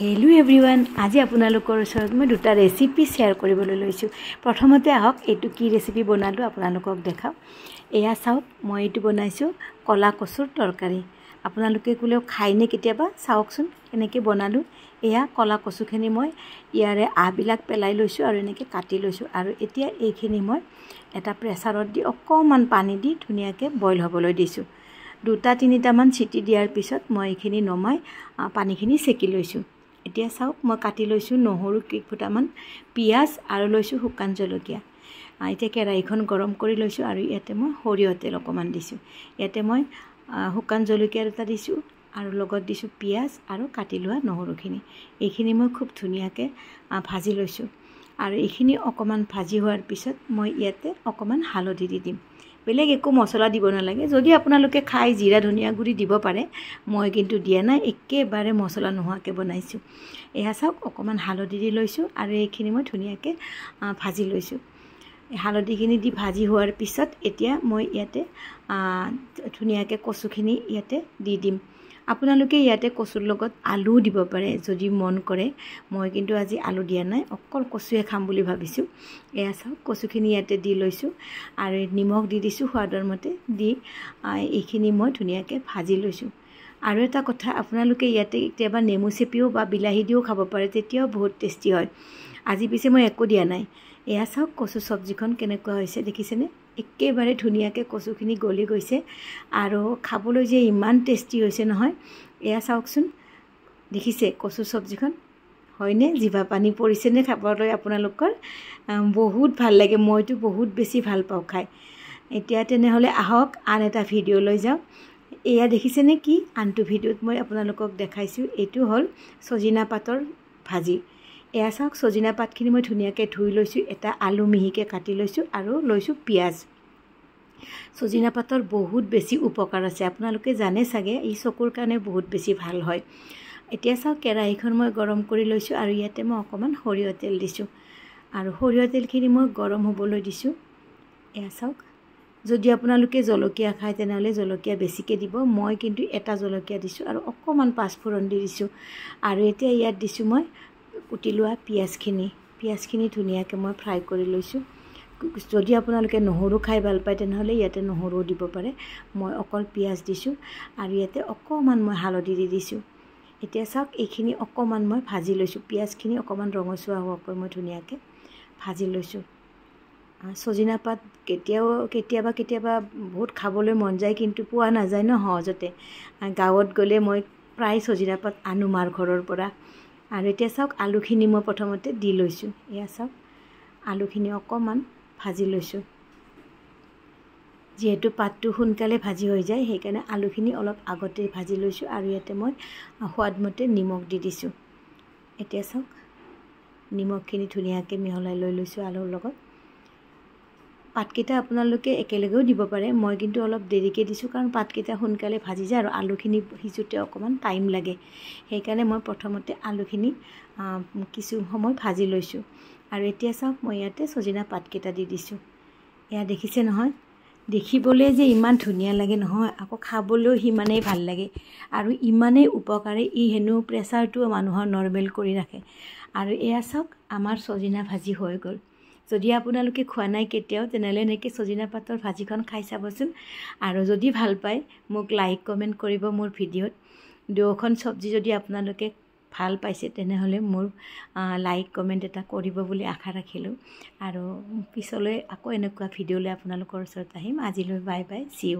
Hello everyone आज आपनालोकर ओसरत मैं दुटा रेसिपी शेयर কৰিবলৈ লৈছো। प्रथमते आहक एटु की रेसिपी बनालो आपनालोকক देखाও। एया साउक মই एटु बनाइছো कला कचुर तरकारी। आपनालोके कुले खाइने केতিয়াबा साउकसुन केनेके बनालो। एया कला कचुखिनि মই ইয়াৰে আবিলাক পেলাই লৈছো আৰু এনেকে কাটি লৈছো আৰু এতিয়া এইখিনি মই এটা প্ৰেসাৰত দি অকমান পানী দি ধুনিয়াকে বইল হ'বলৈ দিছো। দুটা তিনিটা মান চিটি দিয়াৰ পিছত মই এইখিনি নমাই পানীখিনি সেকি লৈছো। এতিয়া চাওক মই কাটি লৈছো নহৰু কেইফুটামান পিয়াজ আৰু লৈছো শুকান জলকীয়া। এতিয়া কেৰাহীখন গৰম কৰি লৈছো আৰু ইয়াতে মই সৰিয়হ তেল অকমান দিছো। ইয়াতে মই শুকান জলকীয়া এটা দিছো আৰু লগত দিছো পিয়াজ আৰু কাটি লোৱা নহৰুখিনি। এইখিনি মই খুব ধুনিয়াকে ভাজি লৈছো আৰু এইখিনি অকমান ভাজি হোৱাৰ পিছত মই ইয়াতে অকমান হালধি দি দিম। বেলেগ একো মছলা দিব নালাগে। যদি আপোনালোকে খাই জিৰা ধনিয়া গুৰি দিব পাৰে, মই কিন্তু দিয়া নাই, একেবাৰে মছলা নোহোৱাকে বনাইছো। এয়া চাওক অকমান হালধি দি লৈছো আৰু এইখিনি মই ধুনিয়াকে ভাজি লৈছো। হালধিখিনি দি ভাজি হোৱাৰ পিছত এতিয়া মই ইয়াতে ধুনিয়াকে কচুখিনি ইয়াতে দি দিম। আপোনালোকে ইয়াতে কচুৰ লগত আলু দিব পাৰে যদি মন কৰে। মই কিন্তু আজি আলু দিয়া নাই, অকল কচুয়ে খাম বুলি ভাবিছো। এয়া চাওক কচুখিনি ইয়াতে দি লৈছো আৰু নিমখ দি দিছো সোৱাদৰ মতে দি এইখিনি মই ধুনিয়াকে ভাজি লৈছো। আৰু এটা কথা আপোনালোকে ইয়াতে কেতিয়াবা নেমু চেপিও বা বিলাহী দিও খাব পাৰে, তেতিয়াও বহুত টেস্টি হয়। আজি পিছে মই একো দিয়া নাই। এয়া চাওক কচু সবজিখন কেনেকুৱা হৈছে দেখিছেনে? একেবাৰে ধুনিয়াকে কচুখিনি গলি গৈছে আৰু খাবলৈ যে ইমান টেস্টি হৈছে নহয়। এয়া চাওকচোন, দেখিছে কচু সবজিখন হয়নে? জিভা পানী পৰিছে নে খাবলৈ আপোনালোকৰ? বহুত ভাল লাগে, মইতো বহুত বেছি ভাল পাওঁ খাই। এতিয়া তেনেহলে আহক আন এটা ভিডিও লৈ যাও। এয়া দেখিছেনে কি আনটো ভিডিওত মই আপোনালোকক দেখাইছো। এটো হল সজিনা পাতৰ ভাজি। এয়া চাওক সজিনা পাতখিনি মই ধুনিয়াকে ধুই লৈছো। এটা আলু মিহিকে কাটি লৈছো আৰু লৈছো পিয়াজ। সজিনা পাতৰ বহুত বেছি উপকাৰ আছে, আপোনালোকে জানে চাগে। এই চকুৰ কাৰণে বহুত বেছি ভাল হয়। এতিয়া চাওক কেৰাহীখন মই গৰম কৰি লৈছো আৰু ইয়াতে মই অকমান সৰিয়হ তেল দিছো আৰু সৰিয়হ তেলখিনি মই গৰম হ'বলৈ দিছো। এয়া চাওক, যদি আপোনালোকে জলকীয়া খায় তেনেহলে জলকীয়া বেছিকে দিব। মই কিন্তু এটা জলকীয়া দিছো আৰু অকমান পাঁচফোৰণ দি দিছো আৰু এতিয়া ইয়াত দিছো মই কুটি লোৱা পিয়াজখিনি ধুনিয়াকে মই ফ্ৰাই কৰি লৈছো। যদি আপোনালোকে নহৰু খাই ভাল পায় তেনেহলে ইয়াতে নহৰু দিব পাৰে। মই অকল পিয়াজ দিছো আৰু ইয়াতে অকমান মই হালধি দি দিছো। এতিয়া চাওক এইখিনি অকমান মই ভাজি লৈছো। পিয়াজখিনি অকমান ৰঙচুৱা হোৱাকৈ মই ধুনিয়াকে ভাজি লৈছো। সজিনা পাত কেতিয়াবা বহুত খাবলৈ মন যায়, কিন্তু পোৱা নাযায় ন সহজতে। গাঁৱত গ'লে মই প্ৰায় সজিনা পাত আনো মাৰ ঘৰৰ পৰা। আৰু এতিয়া চাওক আলুখিনি মই প্ৰথমতে দি লৈছো। এয়া চাওক আলুখিনি অকমান ভাজি লৈছো। যেহেতু পাতটো সোনকালে ভাজি হৈ যায় সেইকাৰণে আলুখিনি অলপ আগতে ভাজি লৈছো আৰু ইয়াতে মই সোৱাদমতে নিমখ দি দিছো। এতিয়া চাওক নিমখখিনি ধুনিয়াকে মিহলাই লৈ লৈছো আলুৰ লগত। পাতকেইটা আপোনালোকে একেলগেও দিব পাৰে, মই কিন্তু অলপ দেৰিকে দিছো কাৰণ পাতকেইটা সোনকালে ভাজি যায় আৰু আলুখিনি সিজোতে অকমান টাইম লাগে। সেইকাৰণে মই প্ৰথমতে আলুখিনি কিছু সময় ভাজি লৈছো আৰু এতিয়া চাওক মই ইয়াতে সজিনা পাতকেইটা দি দিছো। এয়া দেখিছে নহয়? দেখিবলৈ যে ইমান ধুনিয়া লাগে নহয়, আকৌ খাবলৈও সিমানেই ভাল লাগে আৰু ইমানেই উপকাৰী। ই হেনো প্ৰেসাৰটো মানুহৰ নৰমেল কৰি ৰাখে। আৰু এয়া চাওক আমাৰ সজিনা ভাজি হৈ গ'ল। যদি আপোনালোকে খোৱা নাই কেতিয়াও তেনেহলে এনেকে সজিনা পাতৰ ভাজিখন খাই চাবচোন। আৰু যদি ভাল পায় মোক লাইক কমেন্ট কৰিব মোৰ ভিডিওত। দুখন সবজি যদি আপোনালোকে ভাল পাইছে তেনেহলে মোৰ লাইক কমেন্ট এটা কৰিব বুলি আশা ৰাখিলো। আৰু পিছলৈ আকৌ এনেকুৱা ভিডিও লৈ আপোনালোকৰ ওচৰত আহিম। আজিলৈ বাই বাই, সি ইউ।